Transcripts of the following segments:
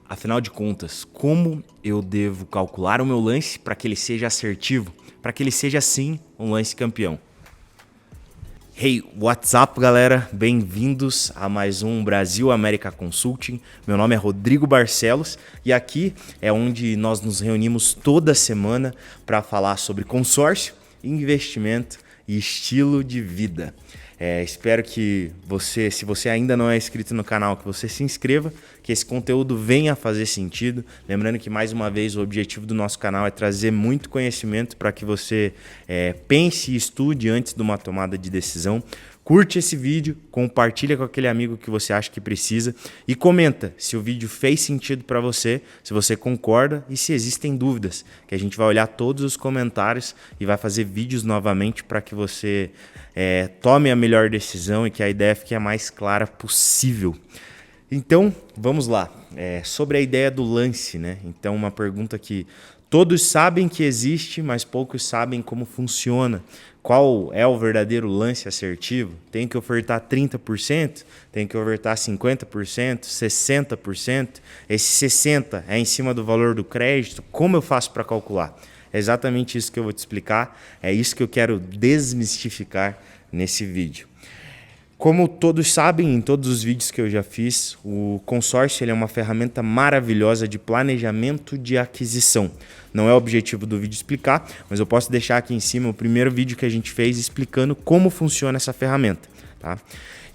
Afinal de contas, como eu devo calcular o meu lance para que ele seja assertivo, para que ele seja sim um lance campeão? Hey, what's up, galera? Bem-vindos a mais um Brasil América Consulting. Meu nome é Rodrigo Barcelos e aqui é onde nós nos reunimos toda semana para falar sobre consórcio, investimento e estilo de vida. Espero que você, se você ainda não é inscrito no canal, que você se inscreva, que esse conteúdo venha a fazer sentido. Lembrando que, mais uma vez, o objetivo do nosso canal é trazer muito conhecimento para que você pense e estude antes de uma tomada de decisão. Curte esse vídeo, compartilha com aquele amigo que você acha que precisa e comenta se o vídeo fez sentido para você, se você concorda e se existem dúvidas, que a gente vai olhar todos os comentários e vai fazer vídeos novamente para que você tome a melhor decisão e que a ideia fique a mais clara possível. Então, vamos lá. Sobre a ideia do lance, né? Então, uma pergunta que todos sabem que existe, mas poucos sabem como funciona. Qual é o verdadeiro lance assertivo? Tem que ofertar 30%? Tem que ofertar 50%? 60%? Esse 60% é em cima do valor do crédito? Como eu faço para calcular? É exatamente isso que eu vou te explicar. É isso que eu quero desmistificar nesse vídeo. Como todos sabem, em todos os vídeos que eu já fiz, o consórcio ele é uma ferramenta maravilhosa de planejamento de aquisição. Não é o objetivo do vídeo explicar, mas eu posso deixar aqui em cima o primeiro vídeo que a gente fez explicando como funciona essa ferramenta. Tá?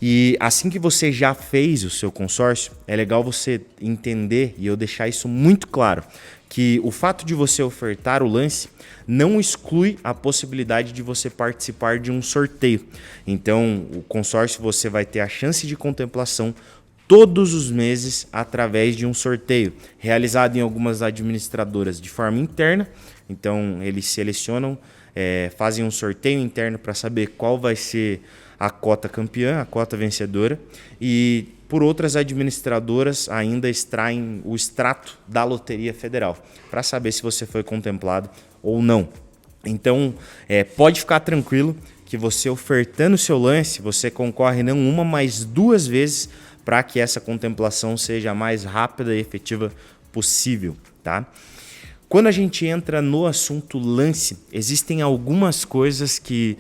E assim que você já fez o seu consórcio, é legal você entender, e eu deixar isso muito claro, que o fato de você ofertar o lance não exclui a possibilidade de você participar de um sorteio. Então, o consórcio você vai ter a chance de contemplação todos os meses através de um sorteio, realizado em algumas administradoras de forma interna. Então, eles selecionam, fazem um sorteio interno para saber qual vai ser a cota campeã, a cota vencedora, e por outras administradoras ainda extraem o extrato da Loteria Federal para saber se você foi contemplado ou não. Então, pode ficar tranquilo que você ofertando o seu lance, você concorre não uma, mas duas vezes para que essa contemplação seja a mais rápida e efetiva possível, tá? Quando a gente entra no assunto lance, existem algumas coisas que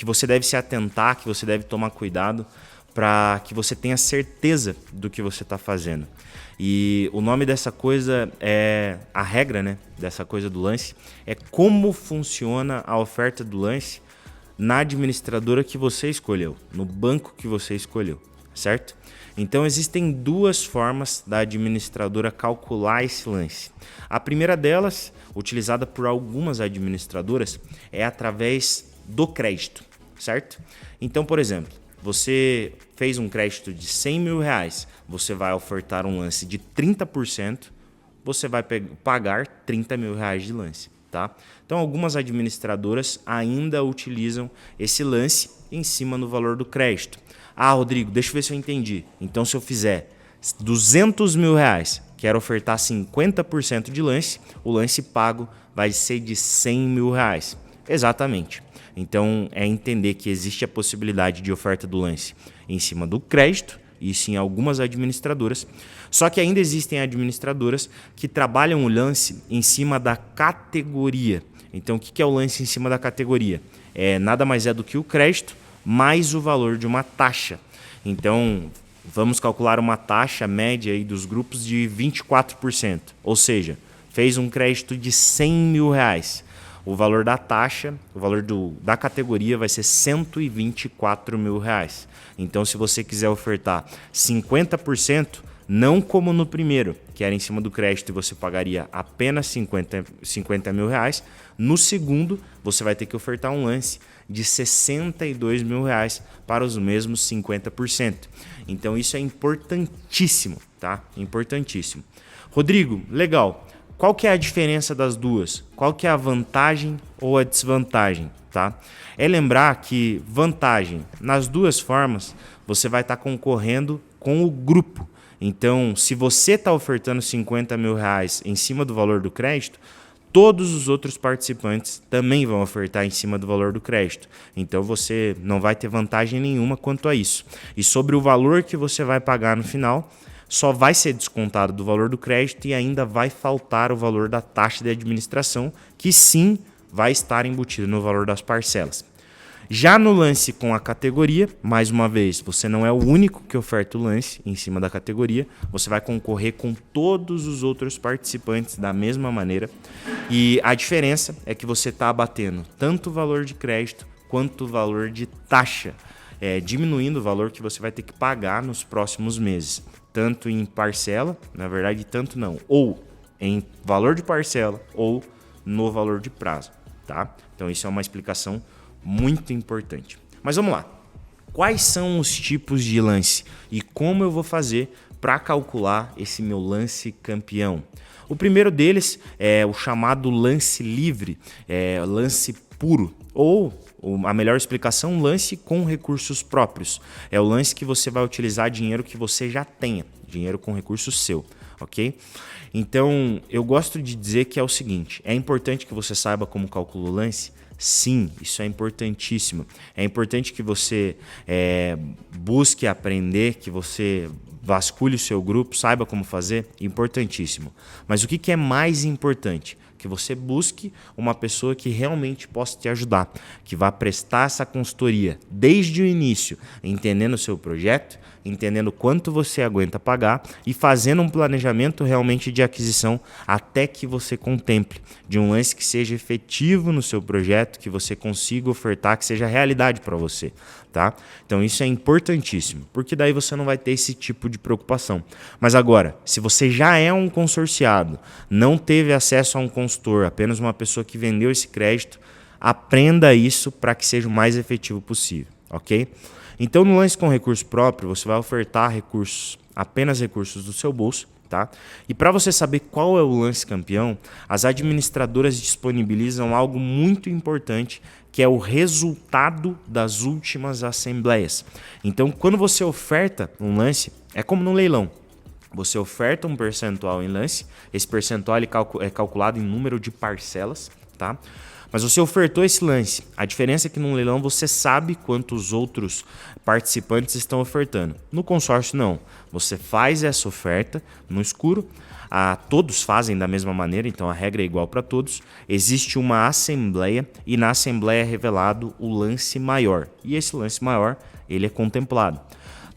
você deve se atentar, que você deve tomar cuidado para que você tenha certeza do que você está fazendo. E o nome dessa coisa a regra, né, dessa coisa do lance, é como funciona a oferta do lance na administradora que você escolheu, no banco que você escolheu, certo? Então existem duas formas da administradora calcular esse lance. A primeira delas, utilizada por algumas administradoras, é através do crédito, certo? Então, por exemplo, você fez um crédito de R$100 mil, você vai ofertar um lance de 30%, você vai pagar R$30 mil de lance, tá? Então, algumas administradoras ainda utilizam esse lance em cima do valor do crédito. Ah, Rodrigo, deixa eu ver se eu entendi. Então, se eu fizer R$200 mil, quero ofertar 50% de lance, o lance pago vai ser de R$100 mil. Exatamente. Então, é entender que existe a possibilidade de oferta do lance em cima do crédito, isso em algumas administradoras, só que ainda existem administradoras que trabalham o lance em cima da categoria. Então, o que é o lance em cima da categoria? Nada mais é do que o crédito mais o valor de uma taxa. Então, vamos calcular uma taxa média aí dos grupos de 24%, ou seja, fez um crédito de R$100 mil. O valor da taxa, o valor da categoria vai ser R$124 mil. Então, se você quiser ofertar 50%, não como no primeiro, que era em cima do crédito e você pagaria apenas 50 mil reais, no segundo você vai ter que ofertar um lance de R$62 mil para os mesmos 50%. Então, isso é importantíssimo, tá? Importantíssimo. Rodrigo, legal. Qual que é a diferença das duas? Qual que é a vantagem ou a desvantagem? Tá? É lembrar que vantagem, nas duas formas, você vai estar concorrendo com o grupo. Então, se você está ofertando R$50 mil em cima do valor do crédito, todos os outros participantes também vão ofertar em cima do valor do crédito. Então, você não vai ter vantagem nenhuma quanto a isso. E sobre o valor que você vai pagar no final, só vai ser descontado do valor do crédito e ainda vai faltar o valor da taxa de administração, que sim vai estar embutido no valor das parcelas. Já no lance com a categoria, mais uma vez, você não é o único que oferta o lance em cima da categoria, você vai concorrer com todos os outros participantes da mesma maneira. E a diferença é que você está abatendo tanto o valor de crédito quanto o valor de taxa, diminuindo o valor que você vai ter que pagar nos próximos meses, tanto em parcela, na verdade, tanto não, ou em valor de parcela ou no valor de prazo, tá? Então isso é uma explicação muito importante. Mas vamos lá. Quais são os tipos de lance e como eu vou fazer para calcular esse meu lance campeão? O primeiro deles é o chamado lance livre, lance puro, ou a melhor explicação, lance com recursos próprios. É o lance que você vai utilizar dinheiro que você já tenha, dinheiro com recurso seu, ok? Então, eu gosto de dizer que é o seguinte, é importante que você saiba como calcula o lance. Sim, isso é importantíssimo. É importante que você busque aprender, que você vasculhe o seu grupo, saiba como fazer, importantíssimo. Mas o que é mais importante? Que você busque uma pessoa que realmente possa te ajudar, que vá prestar essa consultoria desde o início, entendendo o seu projeto, entendendo quanto você aguenta pagar e fazendo um planejamento realmente de aquisição até que você contemple de um lance que seja efetivo no seu projeto, que você consiga ofertar, que seja realidade para você, tá? Então isso é importantíssimo, porque daí você não vai ter esse tipo de preocupação. Mas agora, se você já é um consorciado, não teve acesso a um consultor, apenas uma pessoa que vendeu esse crédito, aprenda isso para que seja o mais efetivo possível, ok? Então, no lance com recurso próprio, você vai ofertar recursos, apenas recursos do seu bolso, tá? E para você saber qual é o lance campeão, as administradoras disponibilizam algo muito importante, que é o resultado das últimas assembleias. Então, quando você oferta um lance, é como no leilão. Você oferta um percentual em lance, esse percentual é calculado em número de parcelas, tá? Mas você ofertou esse lance. A diferença é que num leilão você sabe quantos outros participantes estão ofertando. No consórcio, não. Você faz essa oferta no escuro, todos fazem da mesma maneira, então a regra é igual para todos. Existe uma assembleia e na assembleia é revelado o lance maior. E esse lance maior, ele é contemplado.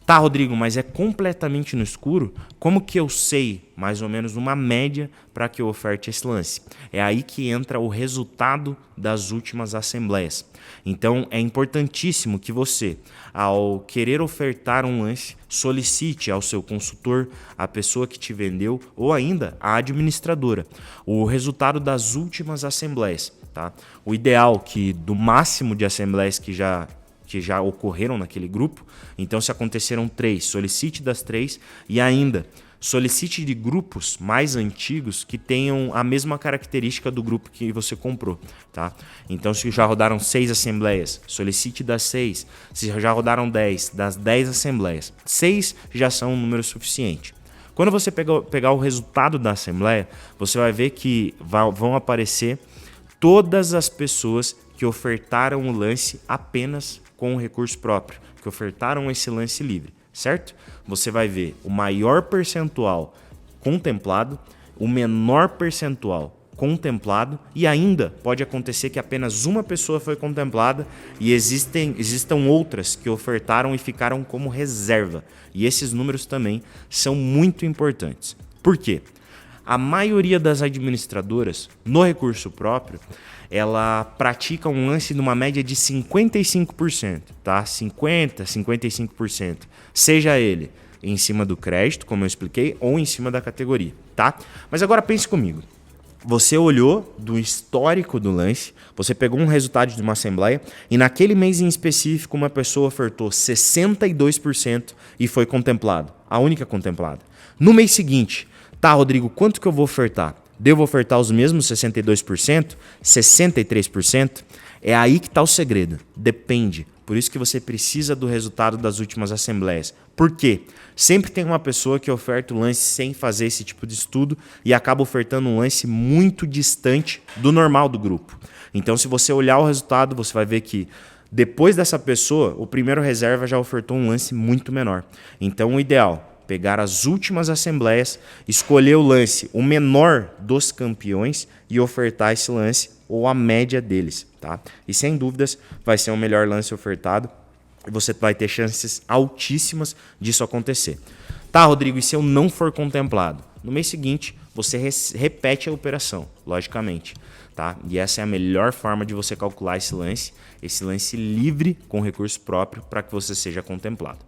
Tá, Rodrigo, mas é completamente no escuro? Como que eu sei, mais ou menos, uma média para que eu oferte esse lance? É aí que entra o resultado das últimas assembleias. Então, é importantíssimo que você, ao querer ofertar um lance, solicite ao seu consultor, a pessoa que te vendeu, ou ainda a administradora, o resultado das últimas assembleias. Tá? O ideal que do máximo de assembleias que já ocorreram naquele grupo. Então, se aconteceram 3, solicite das 3 e ainda solicite de grupos mais antigos que tenham a mesma característica do grupo que você comprou. Tá? Então, se já rodaram 6 assembleias, solicite das 6. Se já rodaram 10, das 10 assembleias. 6 já são um número suficiente. Quando você pegar o resultado da assembleia, você vai ver que vão aparecer todas as pessoas que ofertaram o lance apenas com o recurso próprio, que ofertaram esse lance livre, certo? Você vai ver o maior percentual contemplado, o menor percentual contemplado e ainda pode acontecer que apenas uma pessoa foi contemplada e existam outras que ofertaram e ficaram como reserva. E esses números também são muito importantes. Por quê? A maioria das administradoras, no recurso próprio, ela pratica um lance numa média de 55%, tá? 50%, 55%. Seja ele em cima do crédito, como eu expliquei, ou em cima da categoria, tá? Mas agora pense comigo. Você olhou do histórico do lance, você pegou um resultado de uma assembleia e naquele mês em específico uma pessoa ofertou 62% e foi contemplado, a única contemplada. No mês seguinte, tá, Rodrigo, quanto que eu vou ofertar? Devo ofertar os mesmos 62%? 63%? É aí que está o segredo. Depende. Por isso que você precisa do resultado das últimas assembleias. Por quê? Sempre tem uma pessoa que oferta o lance sem fazer esse tipo de estudo e acaba ofertando um lance muito distante do normal do grupo. Então, se você olhar o resultado, você vai ver que depois dessa pessoa, o primeiro reserva já ofertou um lance muito menor. Então, o ideal, pegar as últimas assembleias, escolher o lance, o menor dos campeões e ofertar esse lance ou a média deles, tá? E sem dúvidas vai ser o melhor lance ofertado e você vai ter chances altíssimas disso acontecer. Tá, Rodrigo, e se eu não for contemplado? No mês seguinte, você repete a operação, logicamente, tá? E essa é a melhor forma de você calcular esse lance livre com recurso próprio para que você seja contemplado.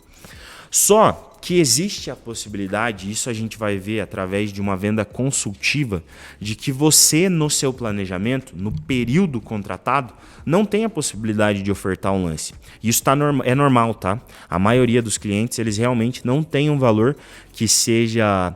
Só que existe a possibilidade, isso a gente vai ver através de uma venda consultiva, de que você no seu planejamento, no período contratado, não tem a possibilidade de ofertar um lance. Isso é normal, tá? A maioria dos clientes, eles realmente não têm um valor que seja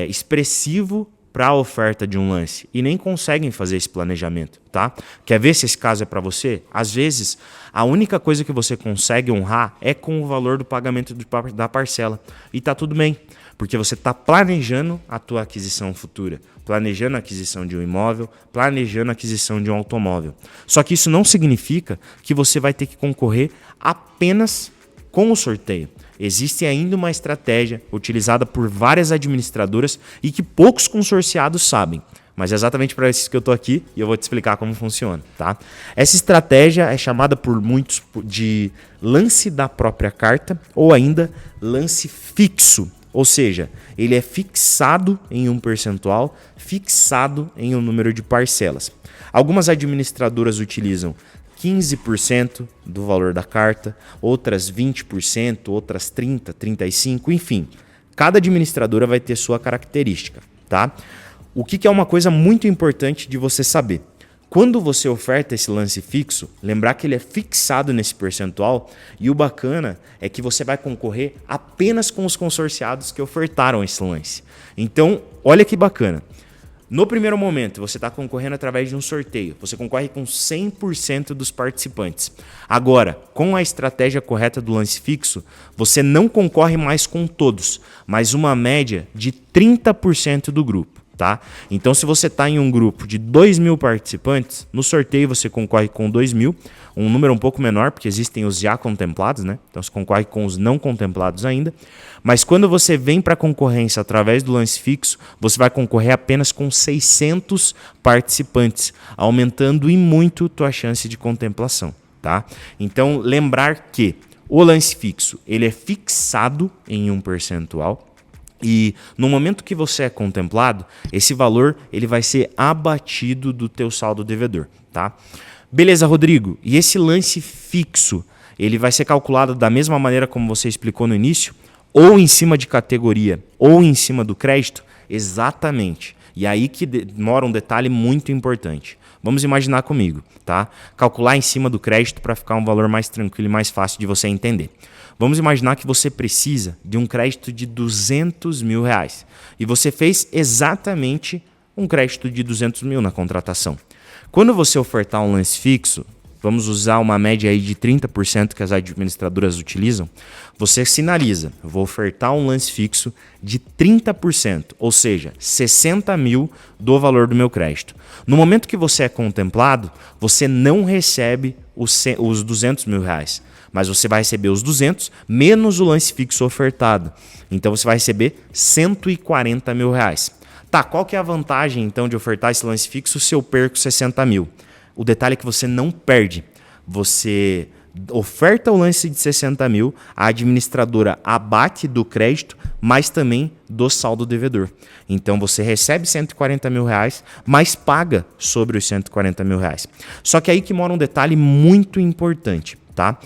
expressivo para a oferta de um lance e nem conseguem fazer esse planejamento, tá? Quer ver se esse caso é para você? Às vezes, a única coisa que você consegue honrar é com o valor do pagamento da parcela. E tá tudo bem, porque você está planejando a tua aquisição futura, planejando a aquisição de um imóvel, planejando a aquisição de um automóvel. Só que isso não significa que você vai ter que concorrer apenas com o sorteio. Existe ainda uma estratégia utilizada por várias administradoras e que poucos consorciados sabem. Mas é exatamente para isso que eu estou aqui e eu vou te explicar como funciona, tá? Essa estratégia é chamada por muitos de lance da própria carta ou ainda lance fixo. Ou seja, ele é fixado em um percentual, fixado em um número de parcelas. Algumas administradoras utilizam 15% do valor da carta, outras 20%, outras 30%, 35%, enfim. Cada administradora vai ter sua característica, tá? O que é uma coisa muito importante de você saber? Quando você oferta esse lance fixo, lembrar que ele é fixado nesse percentual e o bacana é que você vai concorrer apenas com os consorciados que ofertaram esse lance. Então, olha que bacana. No primeiro momento, você está concorrendo através de um sorteio. Você concorre com 100% dos participantes. Agora, com a estratégia correta do lance fixo, você não concorre mais com todos, mas uma média de 30% do grupo. Tá? Então, se você está em um grupo de 2.000 participantes, no sorteio você concorre com 2.000, um número um pouco menor, porque existem os já contemplados, né? Então você concorre com os não contemplados ainda. Mas quando você vem para a concorrência através do lance fixo, você vai concorrer apenas com 600 participantes, aumentando e muito tua chance de contemplação. Tá? Então, lembrar que o lance fixo ele é fixado em um percentual. E no momento que você é contemplado, esse valor ele vai ser abatido do teu saldo devedor, tá? Beleza, Rodrigo. E esse lance fixo, ele vai ser calculado da mesma maneira como você explicou no início? Ou em cima de categoria, ou em cima do crédito? Exatamente. E aí que mora um detalhe muito importante. Vamos imaginar comigo, tá? Calcular em cima do crédito para ficar um valor mais tranquilo e mais fácil de você entender. Vamos imaginar que você precisa de um crédito de R$200 mil e você fez exatamente um crédito de 200 mil na contratação. Quando você ofertar um lance fixo, vamos usar uma média aí de 30% que as administradoras utilizam, você sinaliza, eu vou ofertar um lance fixo de 30%, ou seja, 60 mil do valor do meu crédito. No momento que você é contemplado, você não recebe os 200 mil reais, mas você vai receber os 200 menos o lance fixo ofertado. Então você vai receber 140 mil reais. Tá, qual que é a vantagem então de ofertar esse lance fixo se eu perco 60 mil? O detalhe é que você não perde. Você oferta o lance de 60 mil, a administradora abate do crédito, mas também do saldo devedor. Então você recebe 140 mil reais, mas paga sobre os 140 mil reais. Só que aí que mora um detalhe muito importante, tá?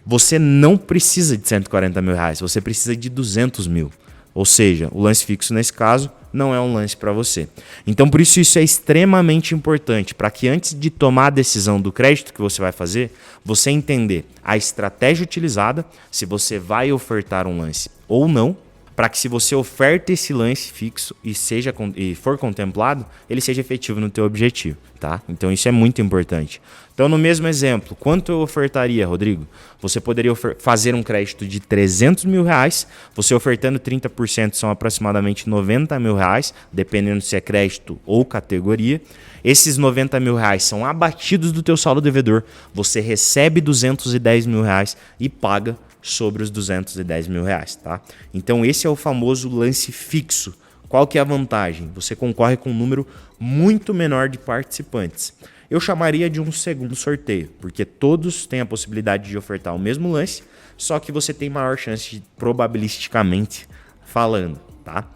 Você não precisa de 140 mil reais, você precisa de 200 mil. Ou seja, o lance fixo nesse caso não é um lance para você. Então, por isso é extremamente importante, para que antes de tomar a decisão do crédito que você vai fazer, você entender a estratégia utilizada, se você vai ofertar um lance ou não, para que se você oferta esse lance fixo e for contemplado, ele seja efetivo no teu objetivo, tá? Então isso é muito importante. Então no mesmo exemplo, quanto eu ofertaria, Rodrigo? Você poderia fazer um crédito de 300 mil reais, você ofertando 30% são aproximadamente 90 mil reais, dependendo se é crédito ou categoria. Esses 90 mil reais são abatidos do teu saldo devedor, você recebe 210 mil reais e paga sobre os 210 mil reais, tá? Então esse é o famoso lance fixo. Qual que é a vantagem? Você concorre com um número muito menor de participantes. Eu chamaria de um segundo sorteio, porque todos têm a possibilidade de ofertar o mesmo lance, só que você tem maior chance de, probabilisticamente falando, tá?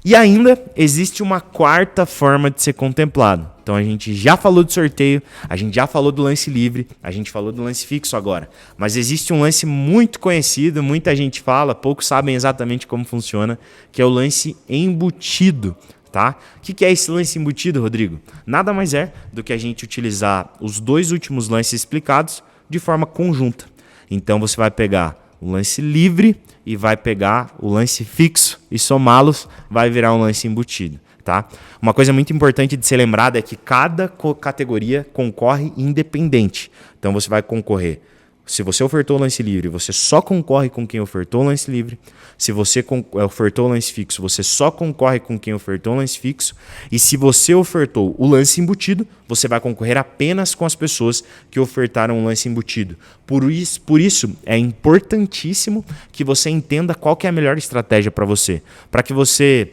E ainda existe uma quarta forma de ser contemplado. Então a gente já falou de sorteio, a gente já falou do lance livre, a gente falou do lance fixo agora. Mas existe um lance muito conhecido, muita gente fala, poucos sabem exatamente como funciona, que é o lance embutido. Tá? O que é esse lance embutido, Rodrigo? Nada mais é do que a gente utilizar os dois últimos lances explicados de forma conjunta. Então você vai pegar o lance livre e vai pegar o lance fixo e somá-los vai virar um lance embutido. Tá? Uma coisa muito importante de ser lembrada é que cada categoria concorre independente. Então você vai concorrer. Se você ofertou o lance livre, você só concorre com quem ofertou o lance livre. Se você ofertou o lance fixo, você só concorre com quem ofertou o lance fixo. E se você ofertou o lance embutido, você vai concorrer apenas com as pessoas que ofertaram o lance embutido. Por isso é importantíssimo que você entenda qual que é a melhor estratégia para você. Para que você,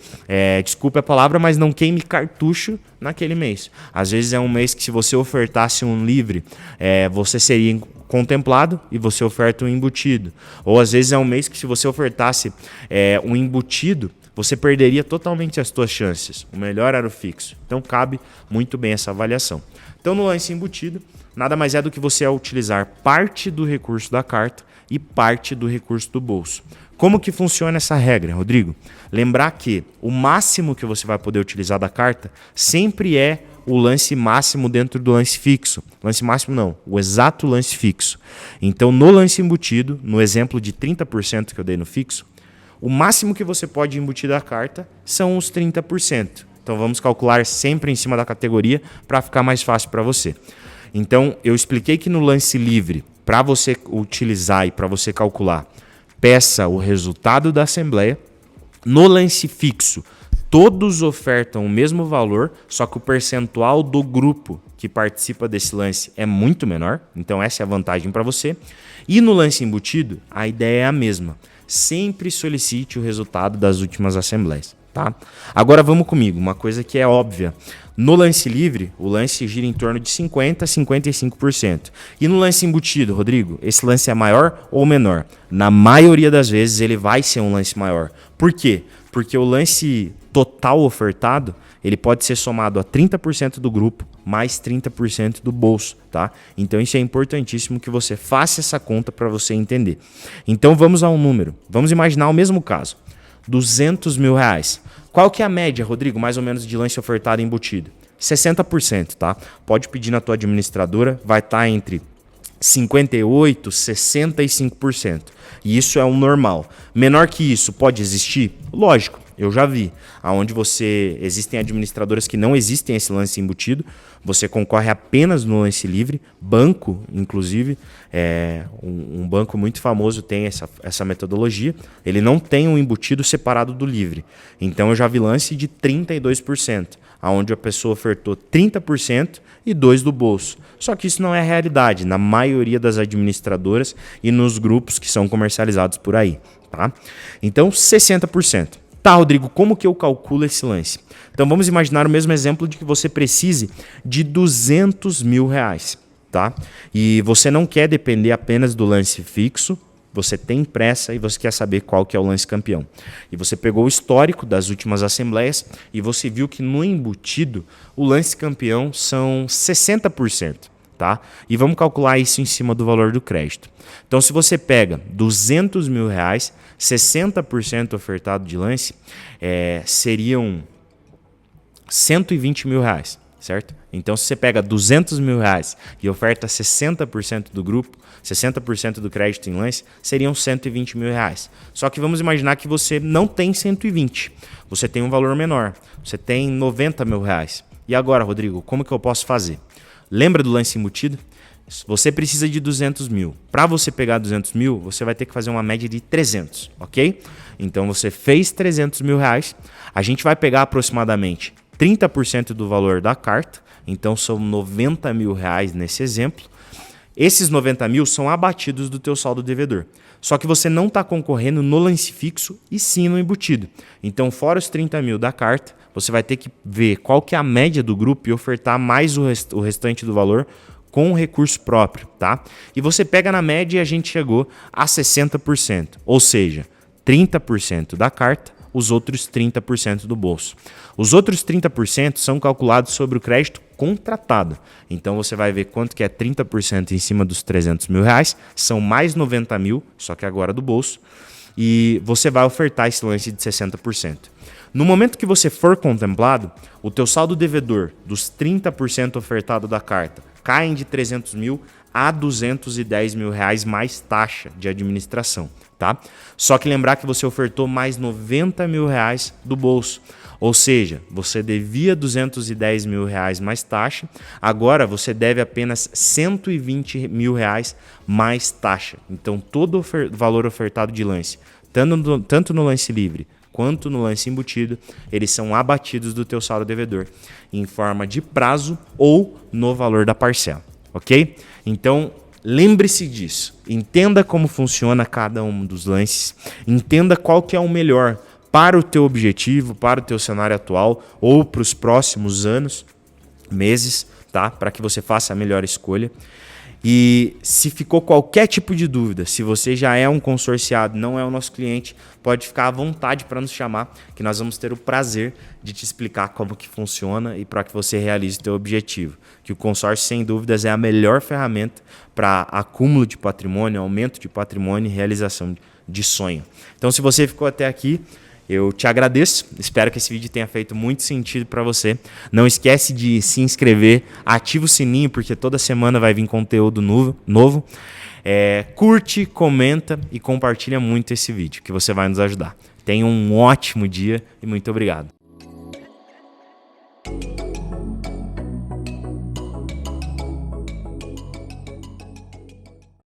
desculpe a palavra, mas não queime cartucho naquele mês. Às vezes é um mês que se você ofertasse um livre, você seria contemplado e você oferta um embutido. Ou às vezes é um mês que se você ofertasse um embutido, você perderia totalmente as suas chances. O melhor era o fixo. Então cabe muito bem essa avaliação. Então no lance embutido, nada mais é do que você utilizar parte do recurso da carta e parte do recurso do bolso. Como que funciona essa regra, Rodrigo? Lembrar que o máximo que você vai poder utilizar da carta sempre é o lance máximo dentro do lance fixo. Lance máximo não, o exato lance fixo. Então, no lance embutido, no exemplo de 30% que eu dei no fixo, o máximo que você pode embutir da carta são os 30%. Então, vamos calcular sempre em cima da categoria para ficar mais fácil para você. Então, eu expliquei que no lance livre, para você utilizar e para você calcular, peça o resultado da assembleia. No lance fixo, todos ofertam o mesmo valor, só que o percentual do grupo que participa desse lance é muito menor. Então essa é a vantagem para você. E no lance embutido, a ideia é a mesma. Sempre solicite o resultado das últimas assembleias. Tá? Agora vamos comigo, uma coisa que é óbvia. No lance livre, o lance gira em torno de 50% a 55%. E no lance embutido, Rodrigo, esse lance é maior ou menor? Na maioria das vezes ele vai ser um lance maior. Por quê? Porque o lance total ofertado, ele pode ser somado a 30% do grupo mais 30% do bolso, tá? Então isso é importantíssimo que você faça essa conta para você entender. Então vamos a um número. Vamos imaginar o mesmo caso. 200 mil reais. Qual que é a média, Rodrigo, mais ou menos de lance ofertado e embutido? 60%, tá? Pode pedir na tua administradora, vai estar entre 58%, 65%. E isso é o normal. Menor que isso, pode existir? Lógico, eu já vi. Onde existem administradoras que não existem esse lance embutido, você concorre apenas no lance livre. Banco, inclusive, um banco muito famoso tem essa metodologia. Ele não tem um embutido separado do livre. Então eu já vi lance de 32%, onde a pessoa ofertou 30% e 2% do bolso. Só que isso não é a realidade na maioria das administradoras e nos grupos que são comercializados por aí. Tá? Então 60%. Tá, Rodrigo, como que eu calculo esse lance? Então vamos imaginar o mesmo exemplo de que você precise de 200 mil reais. Tá? E você não quer depender apenas do lance fixo, você tem pressa e você quer saber qual que é o lance campeão. E você pegou o histórico das últimas assembleias e você viu que no embutido o lance campeão são 60%. Tá? E vamos calcular isso em cima do valor do crédito. Então, se você pega 200 mil reais, 60% ofertado de lance, seriam 120 mil reais, certo? Então, se você pega 200 mil reais e oferta 60% do grupo, 60% do crédito em lance, seriam 120 mil reais. Só que vamos imaginar que você não tem 120, você tem um valor menor, você tem 90 mil reais. E agora, Rodrigo, como que eu posso fazer? Lembra do lance embutido? Você precisa de 200 mil. Para você pegar 200 mil, você vai ter que fazer uma média de 300, ok? Então você fez 300 mil reais. A gente vai pegar aproximadamente 30% do valor da carta. Então são 90 mil reais nesse exemplo. Esses 90 mil são abatidos do teu saldo devedor. Só que você não está concorrendo no lance fixo e sim no embutido. Então, fora os 30 mil da carta, você vai ter que ver qual que é a média do grupo e ofertar mais o restante do valor com recurso próprio, tá? E você pega na média e a gente chegou a 60%, ou seja, 30% da carta, os outros 30% do bolso. Os outros 30% são calculados sobre o crédito contratado. Então você vai ver quanto que é 30% em cima dos 300 mil reais, são mais 90 mil, só que agora do bolso, e você vai ofertar esse lance de 60%. No momento que você for contemplado, o teu saldo devedor dos 30% ofertado da carta caem de 300 mil a 210 mil reais mais taxa de administração, tá? Só que lembrar que você ofertou mais 90 mil reais do bolso. Ou seja, você devia 210 mil reais mais taxa, agora você deve apenas 120 mil reais mais taxa. Então todo o valor ofertado de lance, tanto no lance livre quanto no lance embutido, eles são abatidos do teu saldo devedor em forma de prazo ou no valor da parcela, ok? Então, lembre-se disso. Entenda como funciona cada um dos lances, entenda qual que é o melhor para o teu objetivo, para o teu cenário atual ou para os próximos anos, meses, tá? Para que você faça a melhor escolha. E se ficou qualquer tipo de dúvida, se você já é um consorciado, não é o nosso cliente, pode ficar à vontade para nos chamar, que nós vamos ter o prazer de te explicar como que funciona e para que você realize o teu objetivo. Que o consórcio, sem dúvidas, é a melhor ferramenta para acúmulo de patrimônio, aumento de patrimônio e realização de sonho. Então, se você ficou até aqui, eu te agradeço, espero que esse vídeo tenha feito muito sentido para você. Não esquece de se inscrever, ativa o sininho, porque toda semana vai vir conteúdo novo. Curte, comenta e compartilha muito esse vídeo, que você vai nos ajudar. Tenha um ótimo dia e muito obrigado.